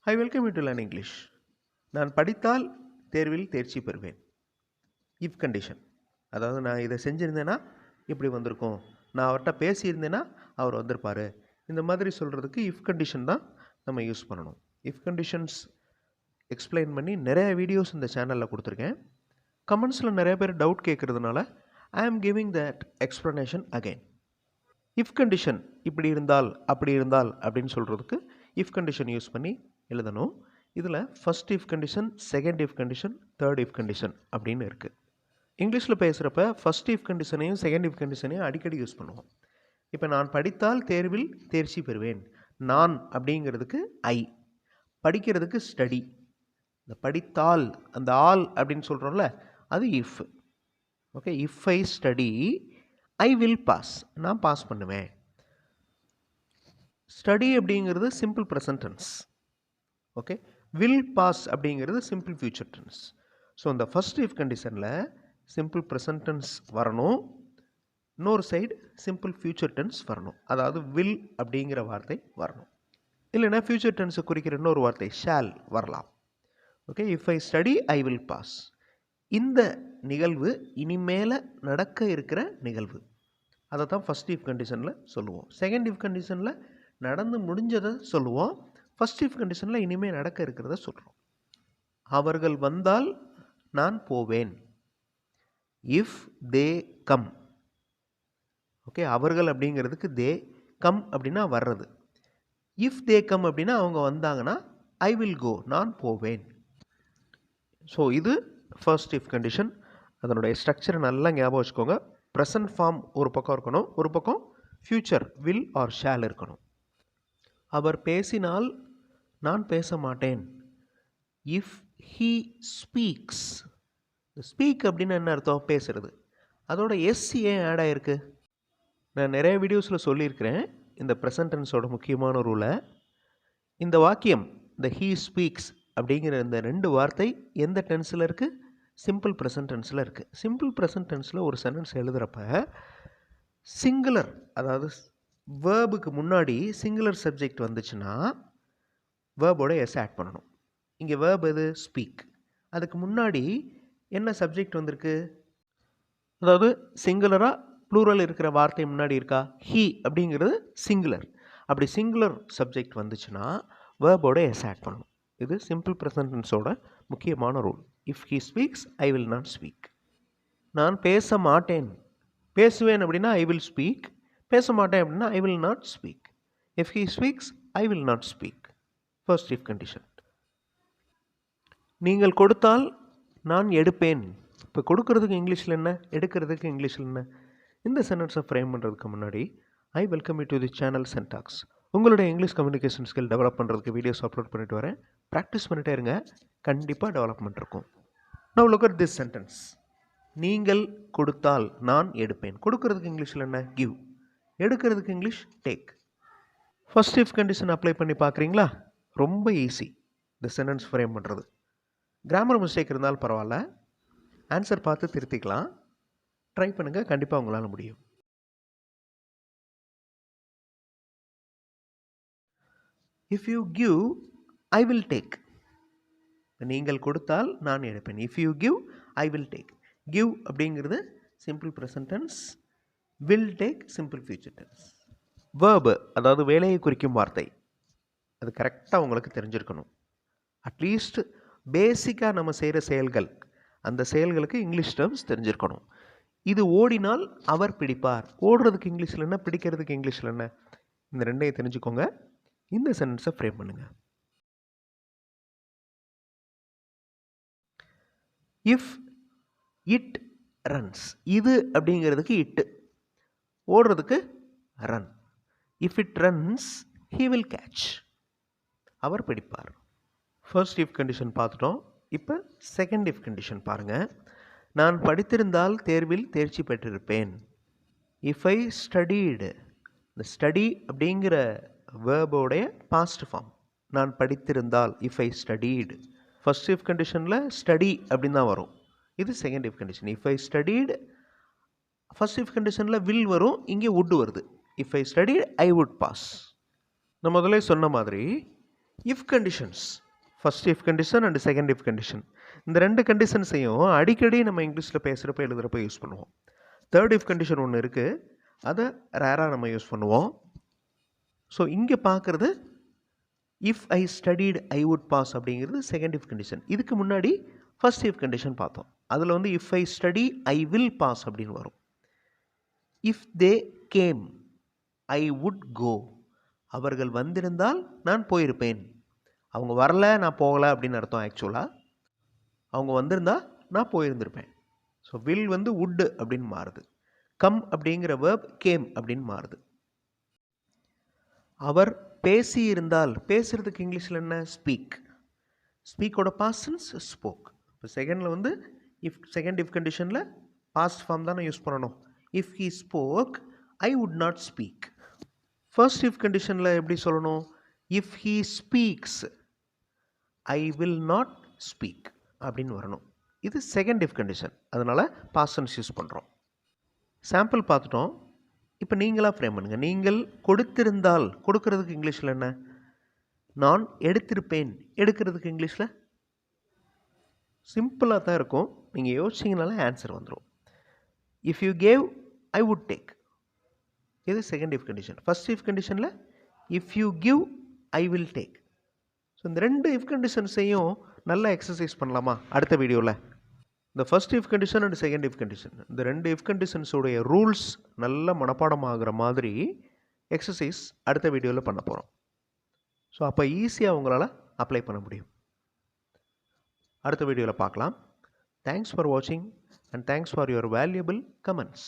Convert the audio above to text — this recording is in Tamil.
I welcome you to Learn English. நான் படித்தால் தேர்வில் தேர்ச்சி பெறுவேன். இஃப் கண்டிஷன், அதாவது நான் இதை செஞ்சுருந்தேன்னா இப்படி வந்திருக்கும், நான் அவர்கிட்ட பேசியிருந்தேன்னா அவர் வந்திருப்பார், இந்த மாதிரி சொல்கிறதுக்கு இஃப் கண்டிஷன் தான் நம்ம யூஸ் பண்ணணும். இஃப் கண்டிஷன்ஸ் எக்ஸ்பிளைன் பண்ணி நிறைய வீடியோஸ் இந்த சேனலில் கொடுத்துருக்கேன். கமெண்ட்ஸில் நிறைய பேர் டவுட் கேட்குறதுனால I am giving that explanation again. If condition இப்படி இருந்தால் அப்படி இருந்தால் அப்படின்னு சொல்கிறதுக்கு இஃப் கண்டிஷன் யூஸ் பண்ணி எழுதணும். இதில் first if condition, second if condition, third if condition அப்படின்னு இருக்குது. இங்கிலீஷில் பேசுகிறப்ப ஃபஸ்ட் இஃப் கண்டிஷனையும் செகண்ட் இஃப் கண்டிஷனையும் அடிக்கடி யூஸ் பண்ணுவோம். இப்போ நான் படித்தால் தேர்வில் தேர்ச்சி பெறுவேன். நான் அப்படிங்கிறதுக்கு ஐ, படிக்கிறதுக்கு ஸ்டடி. இந்த படித்தால் அந்த ஆல் அப்படின்னு சொல்கிறோம்ல, அது if. Okay, if I study I will pass, நான் பாஸ் பண்ணுவேன். ஸ்டடி அப்படிங்கிறது simple present tense. Okay, will pass அப்படிங்கிறது சிம்பிள் ஃபியூச்சர் டென்ஸ். ஸோ இந்த ஃபஸ்ட் இஃப் கண்டிஷனில் சிம்பிள் ப்ரெசன்ட் டென்ஸ் வரணும், இன்னொரு சைடு சிம்பிள் ஃபியூச்சர் டென்ஸ் வரணும். அதாவது வில் அப்படிங்கிற வார்த்தை வரணும், இல்லைன்னா ஃபியூச்சர் டென்ஸை குறிக்கிற இன்னொரு வார்த்தை ஷால் வரலாம். Okay, if I study I will pass. இந்த நிகழ்வு இனிமேல் நடக்க இருக்கிற நிகழ்வு, அதை தான் ஃபஸ்ட் இஃப் கண்டிஷனில் சொல்லுவோம். செகண்ட் இஃப் கண்டிஷனில் நடந்து முடிஞ்சதை சொல்லுவோம். ஃபஸ்ட் இஃப் கண்டிஷனில் இனிமேல் நடக்க இருக்கிறத சொல்கிறோம். அவர்கள் வந்தால் நான் போவேன். If they come. ஓகே, அவர்கள் அப்படிங்கிறதுக்கு தே, கம் அப்படின்னா வர்றது. இஃப் தே கம் அப்படின்னா அவங்க வந்தாங்கன்னா ஐ வில் கோ, நான் போவேன். ஸோ இது ஃபர்ஸ்ட் இஃப் கண்டிஷன். அதனுடைய ஸ்ட்ரக்சரை நல்லா ஞாபகம் வச்சுக்கோங்க. ப்ரெசன்ட் ஃபார்ம் ஒரு பக்கம் இருக்கணும், ஒரு பக்கம் ஃப்யூச்சர் வில் ஆர் ஷால் இருக்கணும். அவர் பேசினால் நான் பேச மாட்டேன். If he speaks. ஸ்பீக் அப்படின்னு என்ன அர்த்தம்? பேசுறது. அதோட எஸ் ஏன் ஆட் ஆகிருக்கு? நான் நிறைய வீடியோஸில் சொல்லியிருக்கிறேன் இந்த ப்ரெசன்ட் டென்ஸோட முக்கியமான ரூலை. இந்த வாக்கியம், இந்த ஹீ ஸ்பீக்ஸ் அப்படிங்கிற இந்த ரெண்டு வார்த்தை எந்த டென்ஸில் இருக்குது? சிம்பிள் ப்ரெசன்ட் டென்ஸில் இருக்குது. சிம்பிள் ப்ரெசன்ட் டென்ஸில் ஒரு சென்டென்ஸ் எழுதுகிறப்ப சிங்குலர், அதாவது வேர்புக்கு முன்னாடி சிங்குலர் சப்ஜெக்ட் வந்துச்சுன்னா வேர்போட எஸ் ஆட் பண்ணணும். இங்கே வேர்ப் எது? ஸ்பீக். அதுக்கு முன்னாடி என்ன சப்ஜெக்ட் வந்திருக்கு? அதாவது சிங்குலராக ப்ளூரல் இருக்கிற வார்த்தை முன்னாடி இருக்கா? ஹீ அப்படிங்கிறது சிங்குலர். அப்படி சிங்குலர் சப்ஜெக்ட் வந்துச்சுன்னா வேர்போட எஸ் ஆட் பண்ணணும். இது சிம்பிள் ப்ரெசன்ட் டென்ஸோட முக்கியமான rule. If he speaks I will not speak. நான் பேச மாட்டேன். பேசுவேன் அப்படின்னா ஐ வில் ஸ்பீக். பேச மாட்டேன் அப்படின்னா ஐ will not speak. If he speaks I will not speak. First if condition. நீங்கள் கொடுத்தால் நான் எடுப்பேன். இப்போ கொடுக்கறதுக்கு இங்கிலீஷில் என்ன, எடுக்கிறதுக்கு இங்கிலீஷில் என்ன? இந்த சென்டென்ஸை ஃப்ரேம் பண்ணுறதுக்கு முன்னாடி I welcome you to the channel Sentax. உங்களுடைய இங்கிலீஷ் கம்யூனிகேஷன் ஸ்கில் டெவலப் பண்ணுறதுக்கு வீடியோஸ் அப்லோட் பண்ணிட்டு வரேன். ப்ராக்டிஸ் பண்ணிட்டே இருங்க, கண்டிப்பாக டெவலப்மெண்ட் இருக்கும். Now look at this sentence. நீங்கள் கொடுத்தால் நான் எடுப்பேன். கொடுக்கறதுக்கு இங்கிலீஷில் என்ன? கிவ். எடுக்கிறதுக்கு English take. First if condition apply பண்ணி பார்க்குறீங்களா? ரொம்ப ஈஸி இந்த சென்டென்ஸ் ஃப்ரேம் பண்ணுறது. கிராமர் மிஸ்டேக் இருந்தாலும் பரவாயில்ல, ஆன்சர் பார்த்து திருத்திக்கலாம். ட்ரை பண்ணுங்கள், கண்டிப்பாக உங்களால் முடியும். If you give I will take. நீங்கள் கொடுத்தால் நான் எடுப்பேன். If you give I will take. Give அப்படிங்கிறது simple present tense, will take simple future tense. Verb, அதாவது வேலையை குறிக்கும் வார்த்தை, அது கரெக்டாக உங்களுக்கு தெரிஞ்சிருக்கணும். அட்லீஸ்ட் பேசிக்காக நம்ம செய்கிற செயல்கள், அந்த செயல்களுக்கு இங்கிலீஷ் டேர்ம்ஸ் தெரிஞ்சிருக்கணும். இது ஓடினால் அவர் பிடிப்பார். ஓடுறதுக்கு இங்கிலீஷில் என்ன, பிடிக்கிறதுக்கு இங்கிலீஷில் என்ன, இந்த ரெண்டையும் தெரிஞ்சுக்கோங்க. இந்த சென்டென்ஸை ஃப்ரேம் பண்ணுங்க. If it runs. இது அப்படிங்கிறதுக்கு இட்டு, ஓடுறதுக்கு run. If it runs he will catch. அவர் பிடிப்பார். ஃபர்ஸ்ட் இஃப் கண்டிஷன் பார்த்துட்டோம். இப்போ செகண்ட் இஃப் கண்டிஷன் பாருங்கள். நான் படித்திருந்தால் தேர்வில் தேர்ச்சி பெற்றிருப்பேன். If I studied. இந்த ஸ்டடி அப்படிங்கிற வேர்போடைய பாஸ்ட் ஃபார்ம். நான் படித்திருந்தால், if I studied. First if கண்டிஷனில் ஸ்டடி அப்படின்னு தான் வரும். இது second if condition. If I studied, first if கண்டிஷனில் வில் வரும், இங்கே வுட் வருது. If I studied I would pass. நான் முதல்ல சொன்ன மாதிரி if conditions, first if condition and second if condition, இந்த ரெண்டு கண்டிஷன்ஸையும் அடிக்கடி நம்ம இங்கிலீஷில் பேசுகிறப்ப எழுதுகிறப்ப யூஸ் பண்ணுவோம். தேர்ட் இஃப் கண்டிஷன் ஒன்று இருக்குது, அதை ரேராக நம்ம யூஸ் பண்ணுவோம். ஸோ இங்கே பார்க்குறது if I studied I would pass அப்படிங்கிறது செகண்ட் இஃப் கண்டிஷன். இதுக்கு முன்னாடி ஃபர்ஸ்ட் இஃப் கண்டிஷன் பார்த்தோம். அதில் வந்து if I study I will pass அப்படின்னு வரும். If they came I would go, அவர்கள் வந்திருந்தால் நான் போயிருப்பேன். அவங்க வரல நான் போகலை அப்படின்னு அர்த்தம். ஆக்சுவலாக அவங்க வந்திருந்தா நான் போயிருந்திருப்பேன். ஸோ வில் வந்து வுட் அப்படின்னு மாறுது. கம் அப்படிங்கிற வேர்ப் கேம் அப்படின்னு மாறுது. அவர் பேசியிருந்தால், பேசுகிறதுக்கு இங்கிலீஷில் என்ன? ஸ்பீக். ஸ்பீக்கோட பாஸ்ட் டென்ஸ் ஸ்போக். இப்போ செகண்டில் வந்து இஃப் செகண்ட் இஃப் கண்டிஷனில் பாஸ்ட் ஃபார்ம் தானே யூஸ் பண்ணணும். If he spoke I would not speak. First if கண்டிஷனில் எப்படி சொல்லணும்? If he speaks I will not speak அப்படின்னு வரணும். இது செகண்ட் இஃப் கண்டிஷன், அதனால் பாஸ்ட் டென்ஸ் யூஸ் பண்ணுறோம். சாம்பிள் பார்த்துட்டோம். இப்போ நீங்களாக ஃப்ரேம் பண்ணுங்கள். நீங்கள் கொடுத்திருந்தால், கொடுக்கறதுக்கு இங்கிலீஷில் என்ன? நான் எடுத்திருப்பேன். எடுக்கிறதுக்கு இங்கிலீஷில் சிம்பிளாக தான் இருக்கும். நீங்கள் யோசிச்சிங்கனாலே ஆன்சர் வந்துடும். If you gave I would take. இது second if condition. First if கண்டிஷனில் if you give I will take. So இந்த ரெண்டு இஃப் கண்டிஷன்ஸையும் நல்லா எக்ஸசைஸ் பண்ணலாமா அடுத்த வீடியோவில்? இந்த first if condition and second if condition, இந்த ரெண்டு இஃப் கண்டிஷன்ஸோடைய ரூல்ஸ் நல்ல மனப்பாடம் ஆகிற மாதிரி எக்ஸசைஸ் அடுத்த வீடியோவில் பண்ண போகிறோம். ஸோ அப்போ ஈஸியாக உங்களால் அப்ளை பண்ண முடியும். அடுத்த வீடியோவில் பார்க்கலாம். தேங்க்ஸ் ஃபார் வாட்சிங் and thanks for your valuable comments.